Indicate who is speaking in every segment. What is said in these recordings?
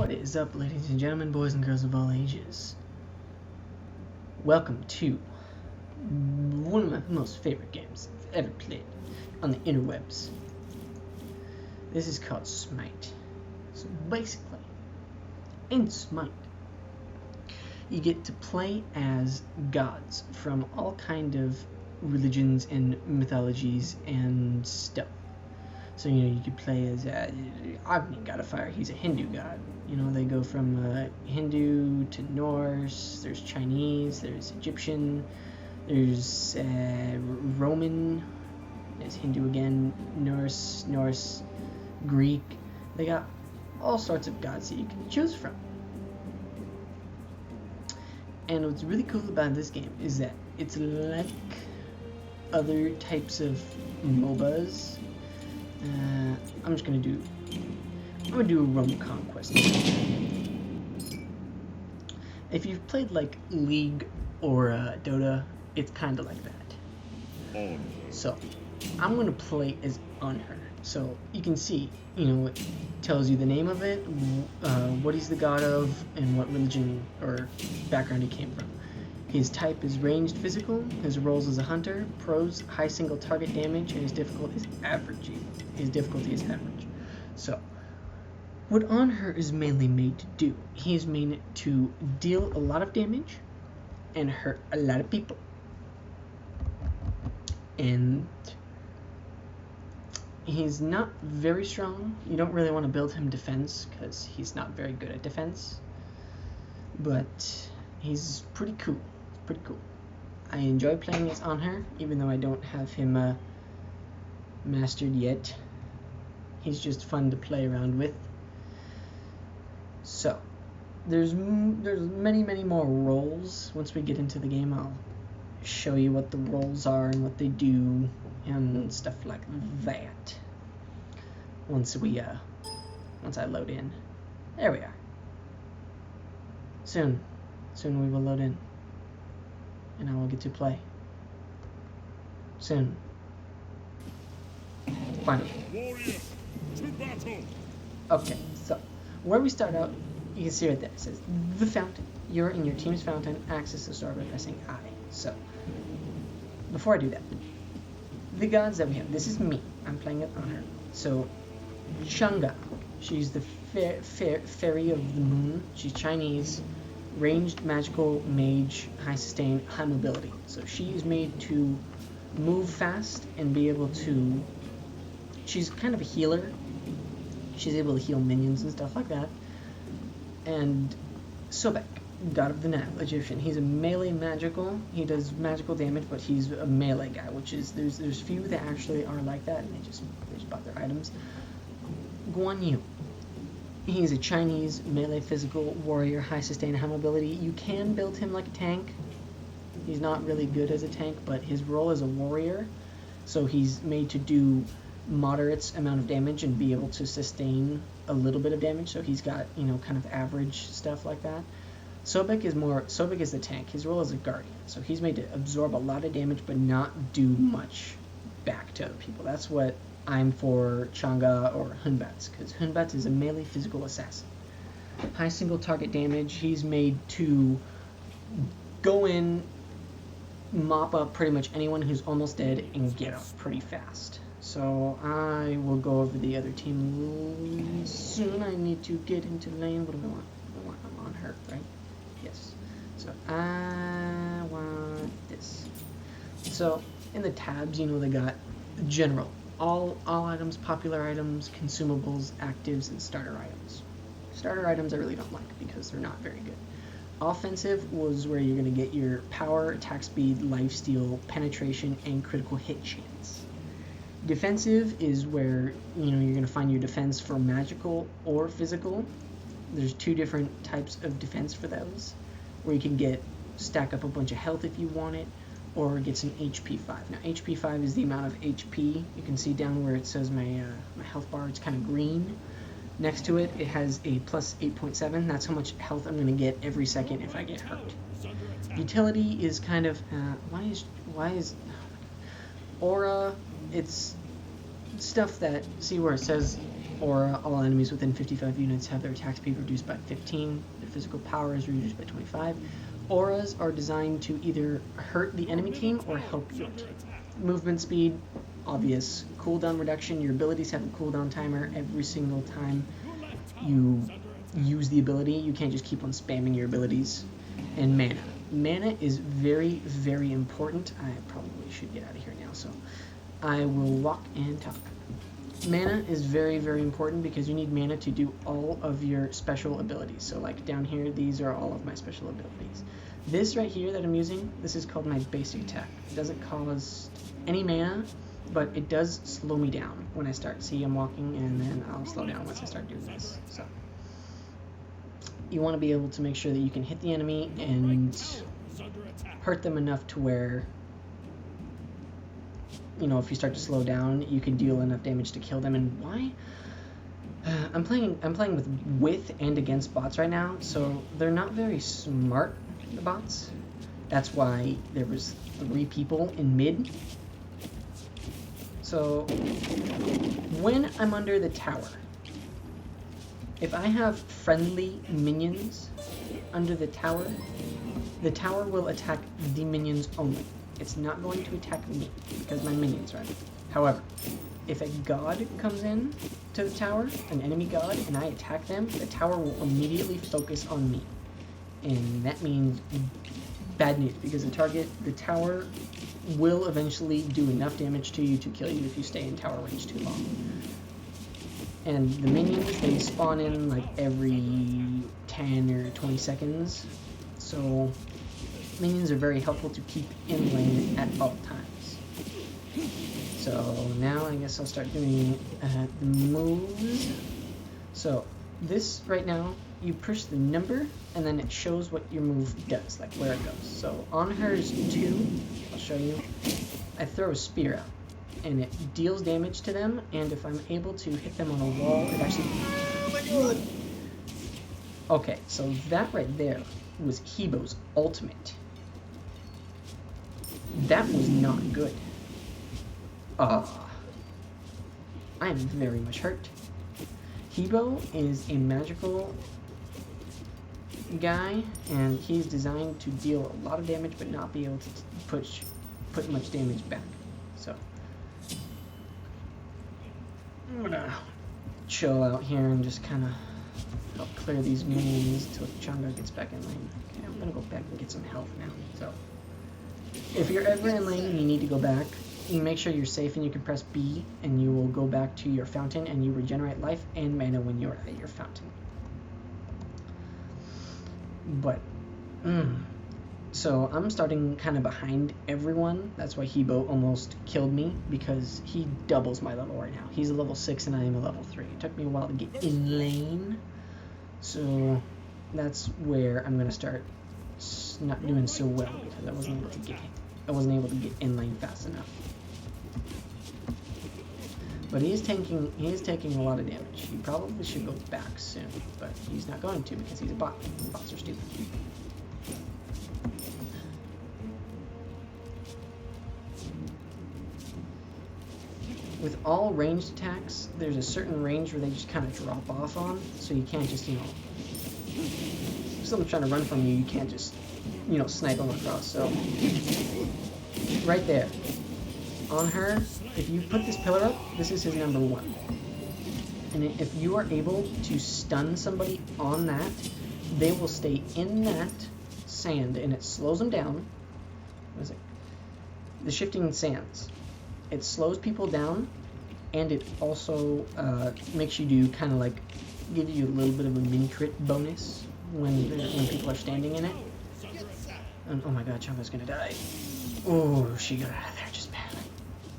Speaker 1: What is up, ladies and gentlemen, boys and girls of all ages? Welcome to one of my most favorite games I've ever played on the interwebs. This is called Smite. So basically, in Smite, you get to play as gods from all kind of religions and mythologies and stuff. So, you could play as Agni, god of fire. He's a Hindu god. They go from Hindu to Norse. There's Chinese. There's Egyptian. There's Roman. There's Hindu again. Norse, Greek. They got all sorts of gods that you can choose from. And what's really cool about this game is that it's like other types of MOBAs. I'm gonna do a Rome conquest. If you've played like League or Dota, it's kind of like that. So I'm gonna play as Unher. So you can see, it tells you the name of it, what he's the god of, and what religion or background he came from. His type is ranged physical, his roles as a hunter, pros, high single target damage, and his difficulty is average. So, what Unher is mainly made to do, he is made to deal a lot of damage and hurt a lot of people. And he's not very strong. You don't really want to build him defense because he's not very good at defense. But he's pretty cool. I enjoy playing as Unher, even though I don't have him mastered yet. He's just fun to play around with. So, there's many more roles. Once we get into the game, I'll show you what the roles are and what they do and stuff like that. Once I load in. There we are. Soon we will load in. And I will get to play. Soon. Finally. Okay, so where we start out, you can see right there. It says the fountain. You're in your team's fountain. Access the store by pressing I. So before I do that, the gods that we have. This is me. I'm playing it on her. So Chang'e. She's the fairy of the moon. She's Chinese. Ranged magical mage, high sustain, high mobility. So she is made to move fast and be able to. She's kind of a healer. She's able to heal minions and stuff like that. And Sobek, god of the Nile, Egyptian. He's a melee magical. He does magical damage, but he's a melee guy, which is there's few that actually are like that, and they just bought their items. Guan Yu. He's a Chinese melee physical warrior, high sustain, high mobility. You can build him like a tank. He's not really good as a tank, but his role as a warrior, so he's made to do moderate amount of damage and be able to sustain a little bit of damage. So he's got kind of average stuff like that. Sobek is the tank. His role is a guardian, so he's made to absorb a lot of damage but not do much back to other people. That's what I'm for Chang'e or Hunbatz, because Hunbatz is a melee physical assassin. High single target damage. He's made to go in, mop up pretty much anyone who's almost dead, and get up pretty fast. So I will go over the other team soon. I need to get into lane. What do I want? I'm on her, right? Yes. So I want this. So in the tabs, they got general. All items, popular items, consumables, actives, and starter items. Starter items I really don't like because they're not very good. Offensive was where you're going to get your power, attack speed, lifesteal, penetration, and critical hit chance. Defensive is where you're going to find your defense for magical or physical. There's two different types of defense for those, where you can stack up a bunch of health if you want it, or get some HP 5. Now HP 5 is the amount of HP. You can see down where it says my health bar, it's kind of green. Next to it, it has a plus 8.7. That's how much health I'm going to get every second if I get hurt. Utility is kind of, why is aura, it's stuff that, see where it says aura, all enemies within 55 units have their attack speed reduced by 15. Their physical power is reduced by 25. Auras are designed to either hurt the enemy team or help your team. Movement speed, obvious. Cooldown reduction, your abilities have a cooldown timer every single time you use the ability. You can't just keep on spamming your abilities. And mana. Mana is very, very important. I probably should get out of here now, so I will walk and talk. Mana is very, very important because you need mana to do all of your special abilities. So like down here, these are all of my special abilities. This right here that I'm using, this is called my basic attack. It doesn't cause any mana, but it does slow me down when I start. See, I'm walking and then I'll slow down once I start doing this. So you want to be able to make sure that you can hit the enemy and hurt them enough to where, you know, if you start to slow down, you can deal enough damage to kill them. And why? I'm playing with and against bots right now, so they're not very smart, the bots. That's why there was 3 people in mid. So when I'm under the tower, if I have friendly minions under the tower will attack the minions only. It's not going to attack me because my minions are in it. However, if a god comes in to the tower, an enemy god, and I attack them, the tower will immediately focus on me. And that means bad news because the tower will eventually do enough damage to you to kill you if you stay in tower range too long. And the minions, they spawn in like every 10 or 20 seconds. So minions are very helpful to keep in lane at all times. So now I guess I'll start doing the moves. So this right now, you push the number and then it shows what your move does, like where it goes. So on hers 2, I'll show you, I throw a spear out and it deals damage to them, and if I'm able to hit them on a wall, it actually... Oh my god! Okay, so that right there was Hebo's ultimate. That was not good. I am very much hurt. Hebo is a magical guy, and he's designed to deal a lot of damage but not be able to put much damage back. So I'm gonna chill out here and just kind of help clear these minions until Changa gets back in lane. Okay, I'm gonna go back and get some health now. So if you're ever in lane and you need to go back, you make sure you're safe and you can press B and you will go back to your fountain and you regenerate life and mana when you're at your fountain. But so I'm starting kind of behind everyone. That's why Hebo almost killed me, because he doubles my level right now. He's a level 6 and I am a level 3. It took me a while to get in lane, so that's where I'm gonna start not doing so well because I wasn't able to get in lane fast enough. But he is taking a lot of damage. He probably should go back soon, but he's not going to because he's a bot. Bots are stupid. With all ranged attacks, there's a certain range where they just kind of drop off on, so you can't just, you know, if someone's trying to run from you, you can't just, you know, snipe them across. So right there, on her, if you put this pillar up, this is his number 1. And if you are able to stun somebody on that, they will stay in that sand, and it slows them down. What is it? The shifting sands. It slows people down, and it also makes you do kind of like, gives you a little bit of a min crit bonus when people are standing in it. And, oh my god, Chumba's gonna die. Oh, she got out of there just badly.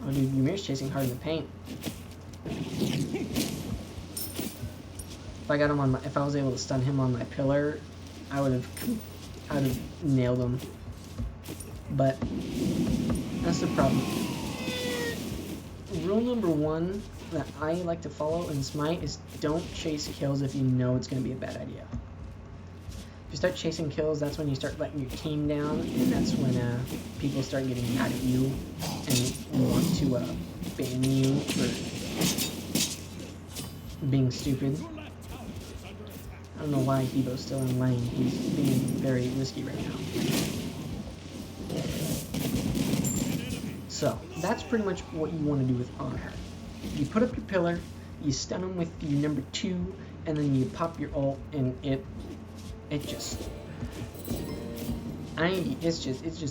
Speaker 1: Oh dude, Ymir's chasing hard in the paint. If I got him on if I was able to stun him on my pillar, I would have nailed him. But that's the problem. Rule number 1 that I like to follow in Smite is don't chase kills if you know it's going to be a bad idea. If you start chasing kills, that's when you start letting your team down, and that's when people start getting mad at you and want to ban you for being stupid. I don't know why Hebo's still in lane. He's being very risky right now. So, that's pretty much what you want to do with Honor. You put up your pillar, you stun him with your number 2, and then you pop your ult, and it's just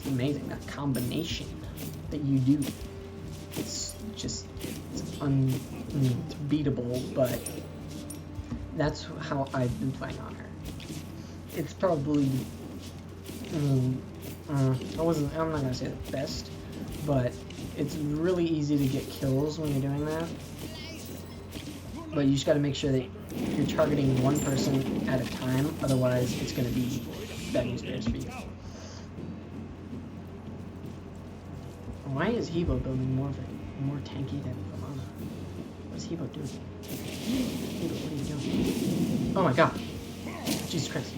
Speaker 1: amazing, that combination that you do. It's unbeatable, but that's how I've been playing on her. It's probably, I'm not gonna say the best, but it's really easy to get kills when you're doing that. But you just gotta make sure that you're targeting one person at a time, otherwise it's gonna be bad news bears for you. Why is Hebo building more tanky than Vamana? What's Hebo doing? Hebo, what are you doing? Oh my god! Jesus Christ.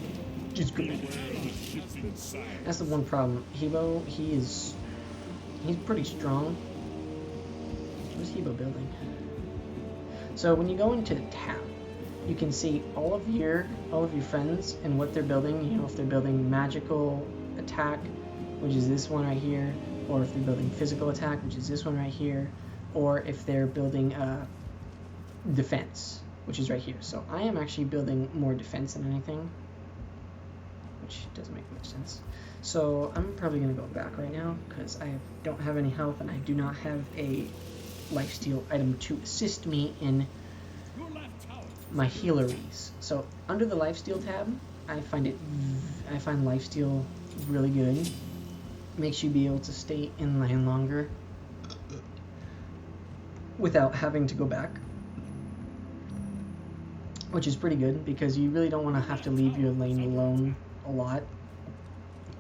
Speaker 1: Jesus Christ. That's the one problem. Hebo, he's pretty strong. What's Hebo building? So when you go into the tab, you can see all of your friends and what they're building. You know, if they're building magical attack, which is this one right here, or if they're building physical attack, which is this one right here, or if they're building defense, which is right here. So I am actually building more defense than anything, which doesn't make much sense. So I'm probably going to go back right now because I don't have any health and I do not have a lifesteal item to assist me in my healeries. So under the lifesteal tab, I find lifesteal really good. Makes you be able to stay in lane longer without having to go back, which is pretty good because you really don't want to have to leave your lane alone a lot.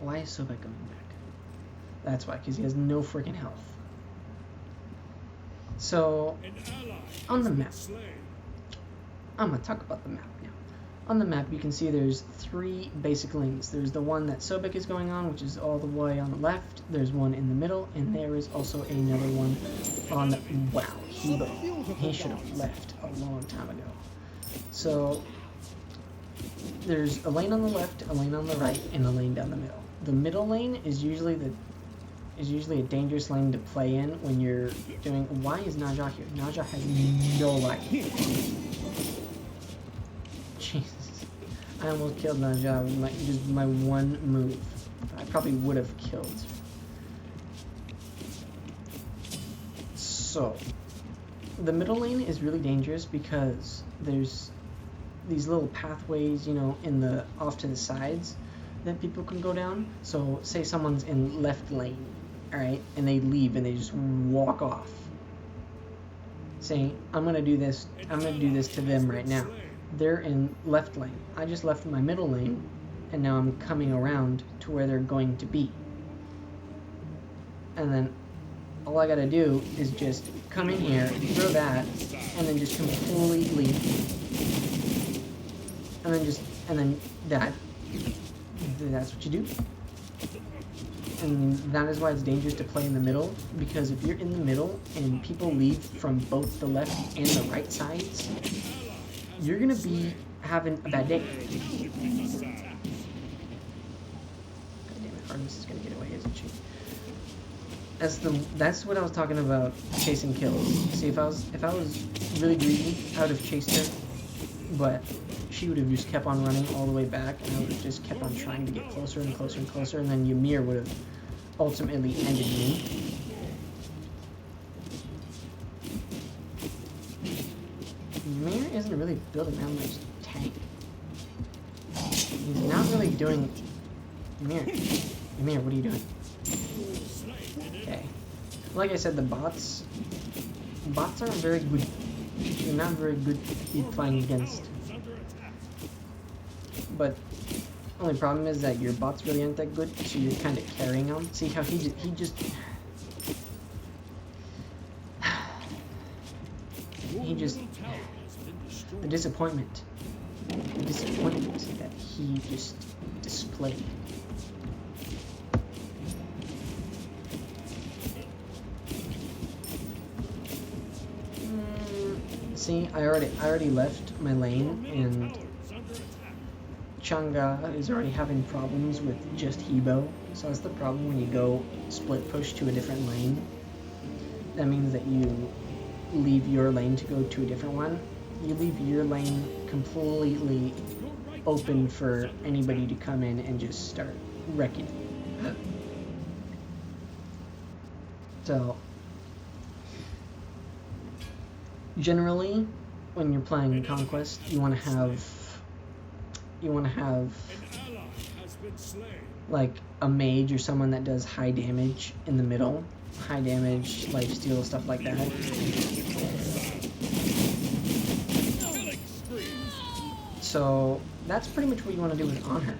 Speaker 1: Why is Sobek coming back? That's why, because he has no freaking health. So, on the map, I'm going to talk about the map now. On the map, you can see there's 3 basic lanes. There's the one that Sobek is going on, which is all the way on the left. There's one in the middle, and there is also another one on the... Wow, he should have left a long time ago. So, there's a lane on the left, a lane on the right, and a lane down the middle. The middle lane is usually a dangerous lane to play in when you're doing... Why is Naja here? Naja has no life. Jesus. I almost killed Naja with just my one move. I probably would have killed. So, the middle lane is really dangerous because there's these little pathways, you know, off to the sides that people can go down. So, say someone's in left lane, alright, and they leave and they just walk off. Saying, I'm gonna do this to them right now. They're in left lane. I just left my middle lane, and now I'm coming around to where they're going to be. And then all I gotta do is just come in here, throw that, and then just completely, and then that's what you do. And that is why it's dangerous to play in the middle, because if you're in the middle and people leave from both the left and the right sides, you're gonna be having a bad day. God damn it, Artemis is gonna get away, isn't she? That's what I was talking about, chasing kills. See, if I was really greedy, I would have chased her, but she would have just kept on running all the way back, and I would have just kept on trying to get closer and closer and closer, and then Ymir would have ultimately ended me. Ymir isn't really building that much tank. He's not really doing... Ymir, what are you doing? Okay. Like I said, the bots aren't very good. They're not very good to be playing against. But only problem is that your bots really aren't that good, so you're kind of carrying them. See how he just the disappointment that he just displayed. See, I already left my lane, and Chang'e is already having problems with just Hebo. So that's the problem when you go split push to a different lane. That means that you leave your lane to go to a different one. You leave your lane completely open for anybody to come in and just start wrecking you. So generally, when you're playing Conquest, you want to have like a mage or someone that does high damage in the middle, high damage, lifesteal, stuff like that. So that's pretty much what you want to do with On Her.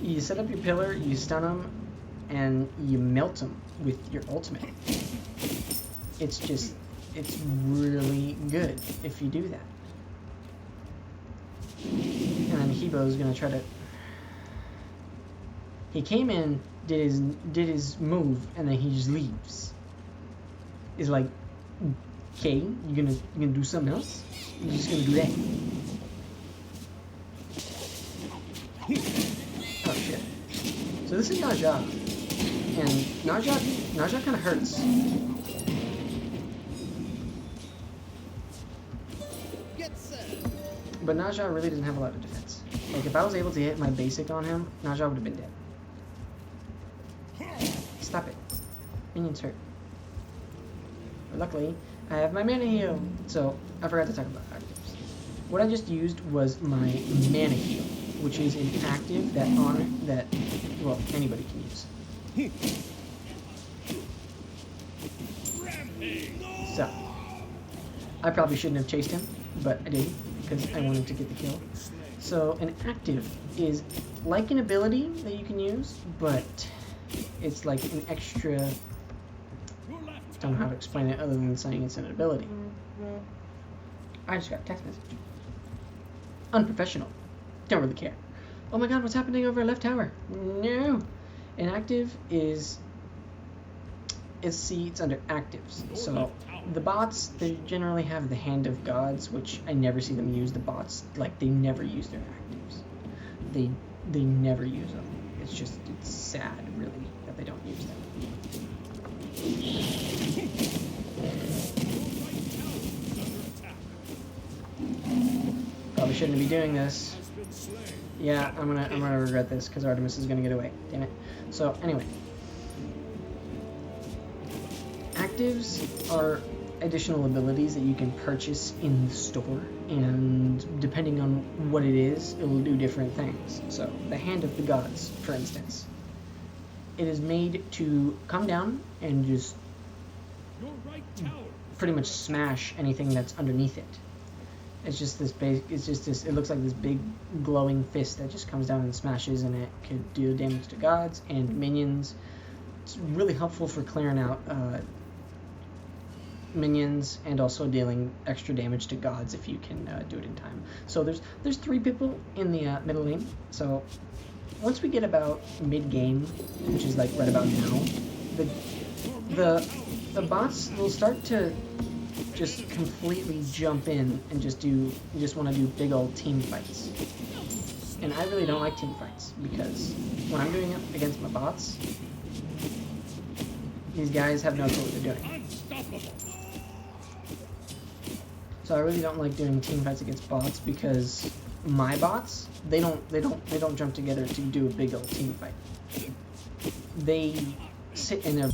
Speaker 1: You set up your pillar, you stun them, and you melt them with your ultimate. It's really good if you do that. And then Hebo's gonna try to. He came in, did his move, and then he just leaves. He's like, okay, you gonna do something else? You're just gonna do that? Oh shit! So this is Naja, and Naja kind of hurts. But Naja really doesn't have a lot of defense. Like, if I was able to hit my basic on him, Naja would have been dead. Stop it. Minions hurt. But luckily, I have my mana heal. So, I forgot to talk about actives. What I just used was my mana heal, which is an active that well, anybody can use. So, I probably shouldn't have chased him, but I did, because I wanted to get the kill. So an active is like an ability that you can use, but it's like an extra. Don't know how to explain it other than saying it's an ability. I just got a text message. Unprofessional. Don't really care. Oh my god, what's happening over left tower? No. An active is. It's under actives. So the bots, they generally have the Hand of Gods, which I never see them use. The bots, like, they never use their actives. They never use them. It's sad, really, that they don't use them. Probably shouldn't be doing this. Yeah, I'm gonna regret this because Artemis is gonna get away. Damn it. So anyway. Actives are additional abilities that you can purchase in the store, and depending on what it is, it will do different things. So, the Hand of the Gods, for instance. It is made to come down and just pretty much smash anything that's underneath it. It's just this it looks like this big glowing fist that just comes down and smashes, and it could do damage to gods and minions. It's really helpful for clearing out minions and also dealing extra damage to gods if you can do it in time. So there's 3 people in the middle lane. So once we get about mid game, which is like right about now, the bots will start to just completely jump in and just want to do big old team fights. And I really don't like team fights because when I'm doing it against my bots, these guys have no clue what they're doing. So I really don't like doing team fights against bots because my bots, they don't jump together to do a big old team fight. They sit in their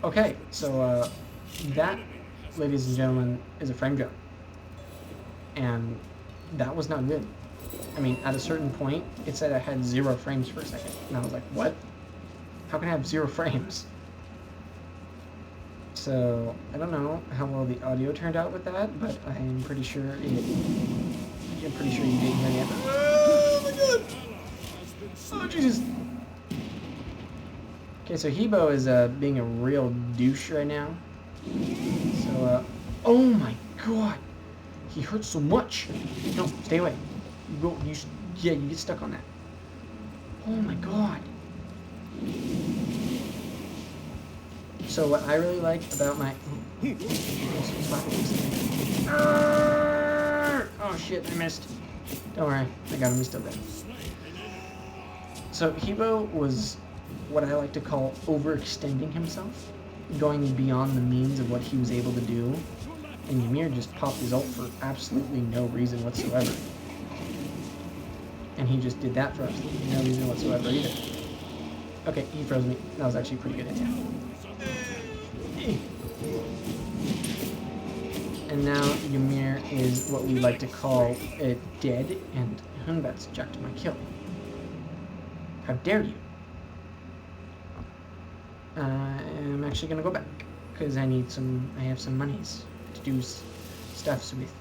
Speaker 1: Okay, so that, ladies and gentlemen, is a frame drop. And that was not good. I mean, at a certain point, it said I had 0 frames for a second. And I was like, what? How can I have 0 frames? So, I don't know how well the audio turned out with that, but I'm pretty sure you didn't hear it. Oh my god! Oh, Jesus! Okay, so Hebo is being a real douche right now. So, oh my god! He hurts so much! No, stay away. You get stuck on that. Oh my god! So what I really like about my... Oh shit, I missed. Don't worry, I got him, he's still there. So Hebo was what I like to call overextending himself, going beyond the means of what he was able to do, and Ymir just popped his ult for absolutely no reason whatsoever. And he just did that for absolutely no reason whatsoever either. Okay, he froze me. That was actually pretty good attack. And now Ymir is what we like to call dead, and Hunbat's jacked my kill. How dare you? I'm actually gonna go back because I have some monies to do stuffs with.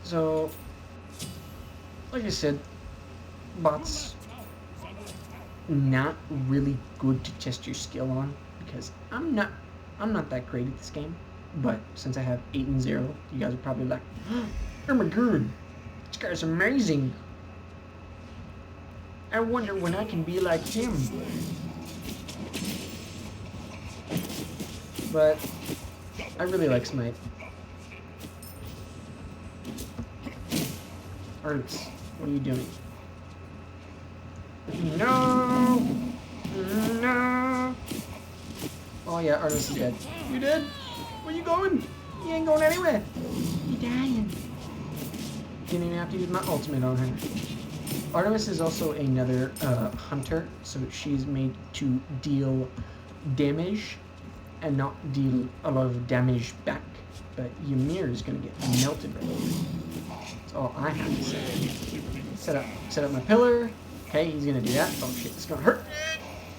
Speaker 1: So, like I said, bots not really good to test your skill on because I'm not that great at this game. But since I have 8-0, you guys are probably like, oh my god, this guy's amazing. I wonder when I can be like him. But I really like Smite. Arts, what are you doing? No! No! Oh yeah, Artemis is dead. You dead? Where you going? You ain't going anywhere. You dying. Didn't even have to use my ultimate on her. Artemis is also another hunter, so she's made to deal damage and not deal a lot of damage back. But Ymir is going to get melted right now. That's all I have to say. Set up my pillar. Okay, he's going to do that. Oh shit, it's going to hurt.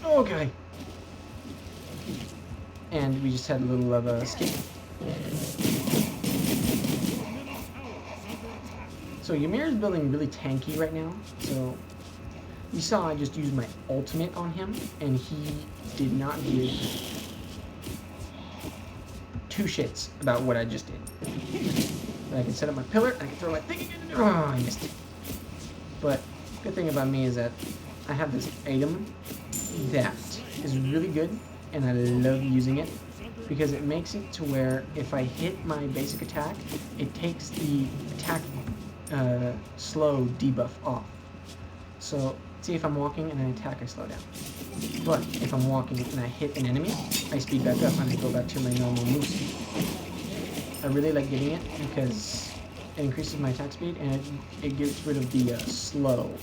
Speaker 1: Okay. And we just had a little of a skip. So Ymir is building really tanky right now. So you saw I just used my ultimate on him, and he did not give 2 shits about what I just did. But I can set up my pillar, I can throw my thing again. Oh, I missed it. But good thing about me is that I have this item that is really good, and I love using it because it makes it to where if I hit my basic attack, it takes the attack slow debuff off. So see, if I'm walking and I attack, I slow down. But if I'm walking and I hit an enemy, I speed back up and I go back to my normal move speed. I really like getting it because it increases my attack speed and it gets rid of the slow.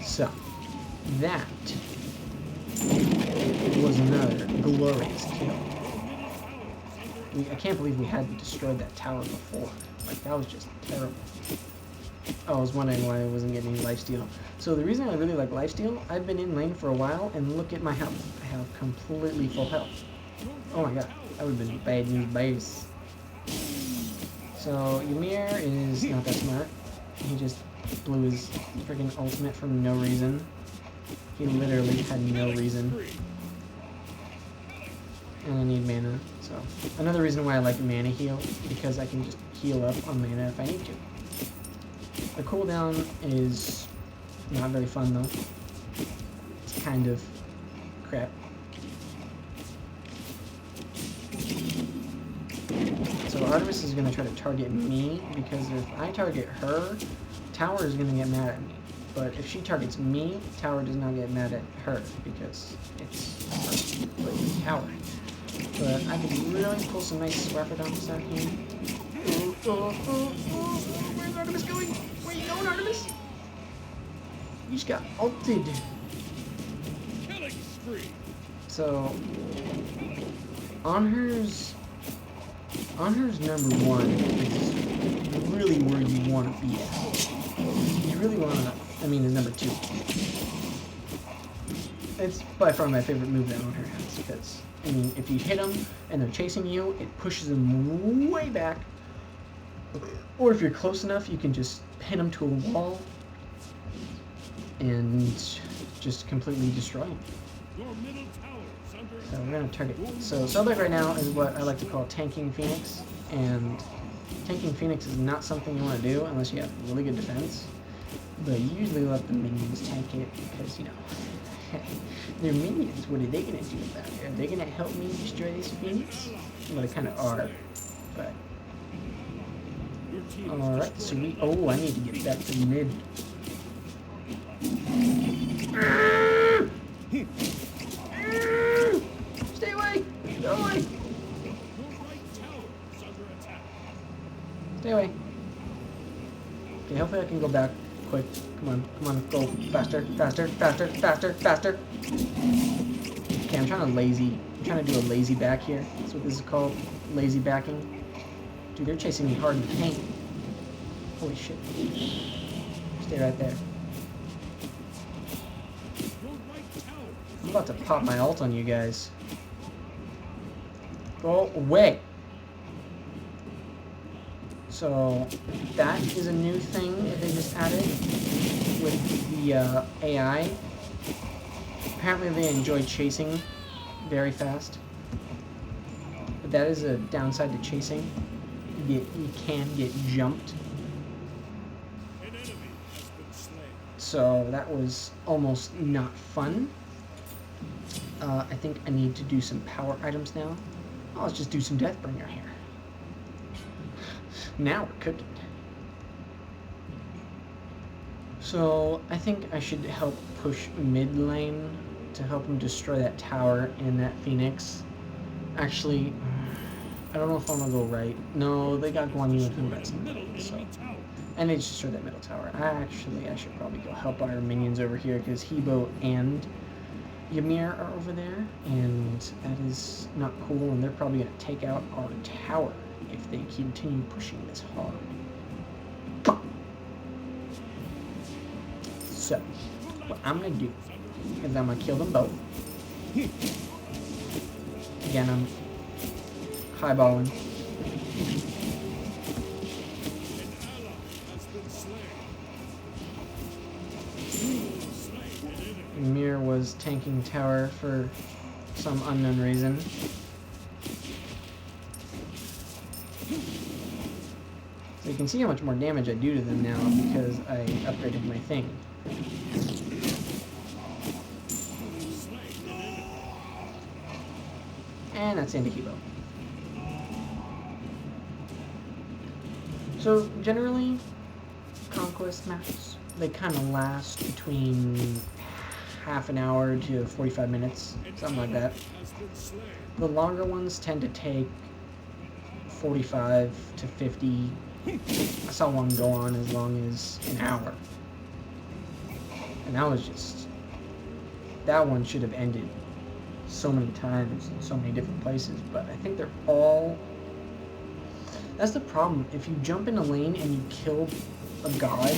Speaker 1: So, that was another glorious kill. I can't believe we hadn't destroyed that tower before. Like, that was just terrible. Oh, I was wondering why I wasn't getting any lifesteal. So the reason I really like lifesteal, I've been in lane for a while, and look at my health. I have completely full health. Oh my god, that would have been bad news base. So Ymir is not that smart. He just blew his freaking ultimate for no reason. He literally had no reason. And I need mana, so another reason why I like mana heal, because I can just heal up on mana if I need to. The cooldown is not very fun though. It's kind of crap. So Artemis is going to try to target me, because if I target her, Tower is going to get mad at me. But if she targets me, Tower does not get mad at her, because it's her Tower. But I could really pull some nice swapper dumps out here. Where's Artemis going? Where you going, Artemis? You just got ulted.
Speaker 2: Killing spree.
Speaker 1: So, Anher's number 1 is really where you want to be at. You really want to, I mean, is number 2. It's by far my favorite move that Anher has, because, I mean, if you hit them and they're chasing you, it pushes them way back. Or if you're close enough, you can just pin them to a wall and just completely destroy them. So we're going to target. So Selbek right now is what I like to call tanking Phoenix, and tanking Phoenix is not something you want to do unless you have really good defense, but you usually let the minions tank it because, you know, they're minions. What are they going to do about it? Are they going to help me destroy this Phoenix? Well, they kind of are, but... Alright, so we... Oh, I need to get back to mid. Stay away! Go away! Stay away. Okay, hopefully I can go back quick. Come on, go faster, faster, faster, faster, faster. Okay, I'm trying to do a lazy back here. That's what this is called, lazy backing. Dude, they're chasing me hard in the paint. Holy shit. Stay right there. I'm about to pop my ult on you guys. Go away. So that is a new thing that they just added with the AI. Apparently they enjoy chasing very fast. But that is a downside to chasing. You can get jumped. So that was almost not fun. I think I need to do some power items now. Oh, let's just do some Deathbringer here. Now we're cooking. So I think I should help push mid lane to help him destroy that tower and that Phoenix. Actually, I don't know if I'm gonna go right. No, they got Guan Yu and Hunrez in the middle, so. And they just destroyed that middle tower. I should probably go help our minions over here because Hebo and Ymir are over there, and that is not cool, and they're probably going to take out our tower if they continue pushing this hard. So, what I'm going to do is I'm going to kill them both. Again, I'm highballing. Ymir was tanking tower for some unknown reason. So you can see how much more damage I do to them now because I upgraded my thing. And that's into Hebo. So generally, conquest maps, they kind of last between half an hour to 45 minutes, something like that. The longer ones tend to take 45 to 50. I saw one go on as long as an hour. And that was just... That one should have ended so many times in so many different places, but I think they're all... That's the problem. If you jump in a lane and you kill a god,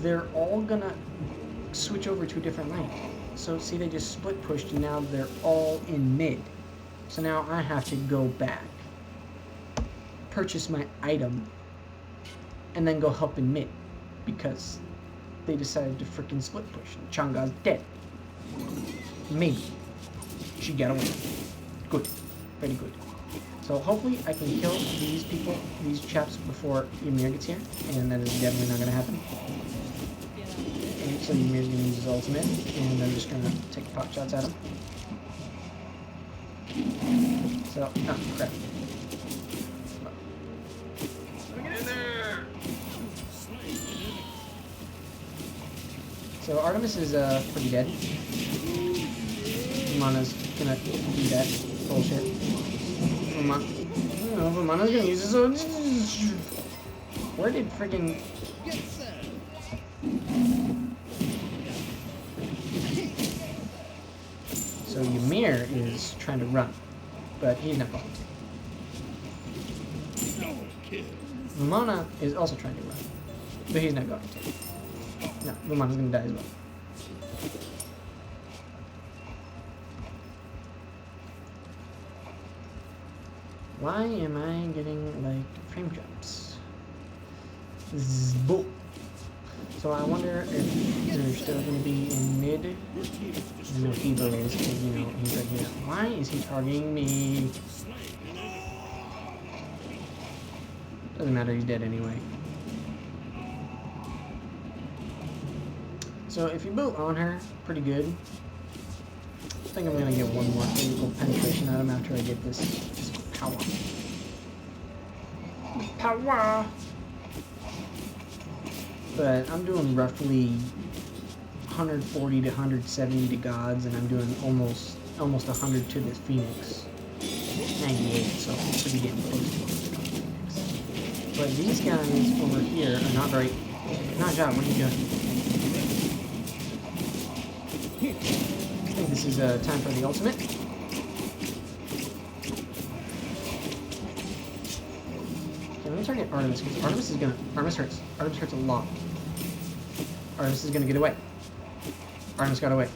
Speaker 1: they're all gonna switch over to a different lane. So see, they just split pushed and now they're all in mid. So now I have to go back, purchase my item, and then go help in mid because they decided to freaking split push. And Changa's dead. Maybe. She got away. Good. Very good. So hopefully I can kill these people, these chaps, before Ymir gets here, and that is definitely not going to happen. And so Ymir's going to use his ultimate, and I'm just going to take pot shots at him. So, oh crap. Get in there! So Artemis is pretty dead. Mana's gonna do that bullshit. Mana's gonna use his own. Where did friggin'...
Speaker 2: Get set.
Speaker 1: So Ymir is trying to run, but he's not going to.
Speaker 2: No kill.
Speaker 1: Vamana is also trying to run, but he's not going to. No, Vamana's going to die as well. Why am I getting, like, frame jumps? Bull. So I wonder if they're still going to be in mid.
Speaker 2: Your team is
Speaker 1: I
Speaker 2: destroyed.
Speaker 1: know Evo is, because, you know, he's right here. Why is he targeting me? Doesn't matter, he's dead anyway. So if you boot on her, pretty good. I think I'm going to get one more physical penetration out of him after I get this physical power. Power! But I'm doing roughly 140 to 170 to gods, and I'm doing almost 100 to this Phoenix. 98, so I'm pretty getting close to 100 on Phoenix. But these guys over here are not very... Not job, what are you doing? I think this is time for the ultimate. Okay, let me target Artemis, because Artemis is gonna... Artemis hurts. Artemis hurts a lot. Artemis is gonna get away. Artemis got away.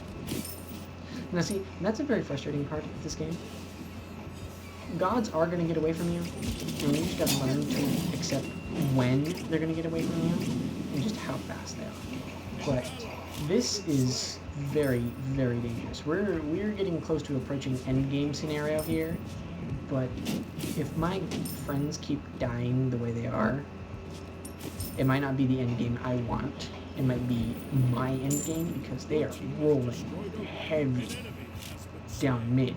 Speaker 1: Now see, that's a very frustrating part of this game. Gods are gonna get away from you, and you just gotta learn to accept when they're gonna get away from you, and just how fast they are. But this is very, very dangerous. We're getting close to approaching end game scenario here, but if my friends keep dying the way they are, it might not be the end game I want. It might be my end game because they are rolling heavy down mid.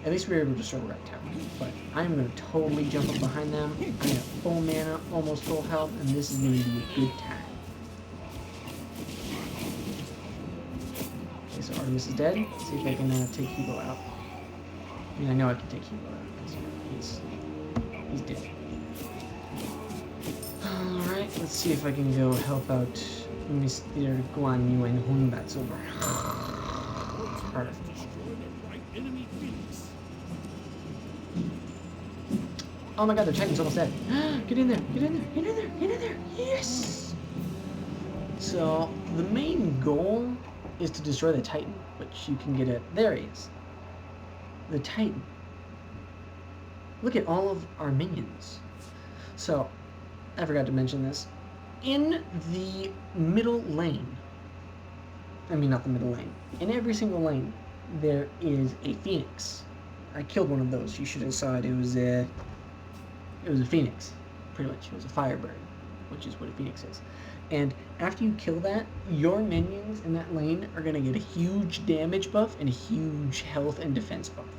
Speaker 1: At least we were able to destroy right tower, but I'm going to totally jump up behind them. I have full mana, almost full health, and this is going to be a good time. Okay, so Artemis is dead. Let's see if I can take Hebo out. I mean, I know I can take Hebo out because he's dead. Alright, let's see if I can go help out Mr. Guan Yu and Hunbat's over. Alright. Oh my god, the Titan's almost dead. Get in there, get in there, get in there, get in there. Yes! So, the main goal is to destroy the Titan, which you can get at... There he is. The Titan. Look at all of our minions. So, I forgot to mention this. In the middle lane, I mean not the middle lane, in every single lane, there is a Phoenix. I killed one of those. You should have saw it. It was a Phoenix, pretty much. It was a Firebird, which is what a Phoenix is. And after you kill that, your minions in that lane are going to get a huge damage buff and a huge health and defense buff.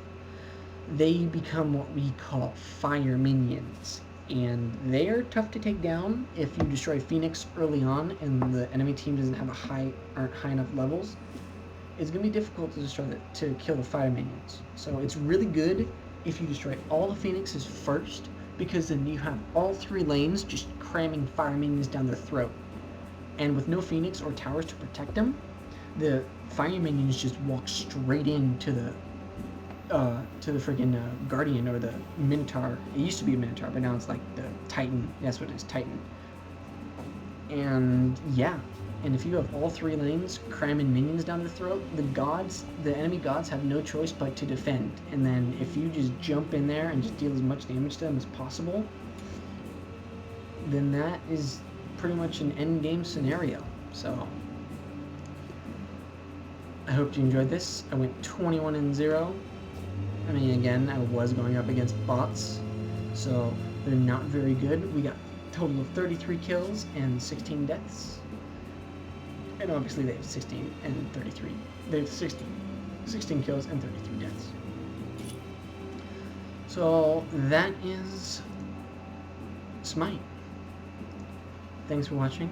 Speaker 1: They become what we call fire minions. And they are tough to take down if you destroy Phoenix early on and the enemy team doesn't have aren't high enough levels. It's going to be difficult to to kill the fire minions. So it's really good if you destroy all the Phoenixes first, because then you have all three lanes just cramming fire minions down their throat. And with no Phoenix or towers to protect them, the fire minions just walk straight into the friggin' Guardian or the Minotaur. It used to be a Minotaur, but now it's like the Titan. That's what it is, Titan. And yeah, and if you have all three lanes cramming minions down their throat, the enemy gods have no choice but to defend. And then if you just jump in there and just deal as much damage to them as possible, then that is pretty much an end game scenario. So I hope you enjoyed this. I went 21-0. I mean, again, I was going up against bots, so they're not very good. We got a total of 33 kills and 16 deaths. And obviously they have 16 and 33. They have 16 kills and 33 deaths. So that is Smite. Thanks for watching.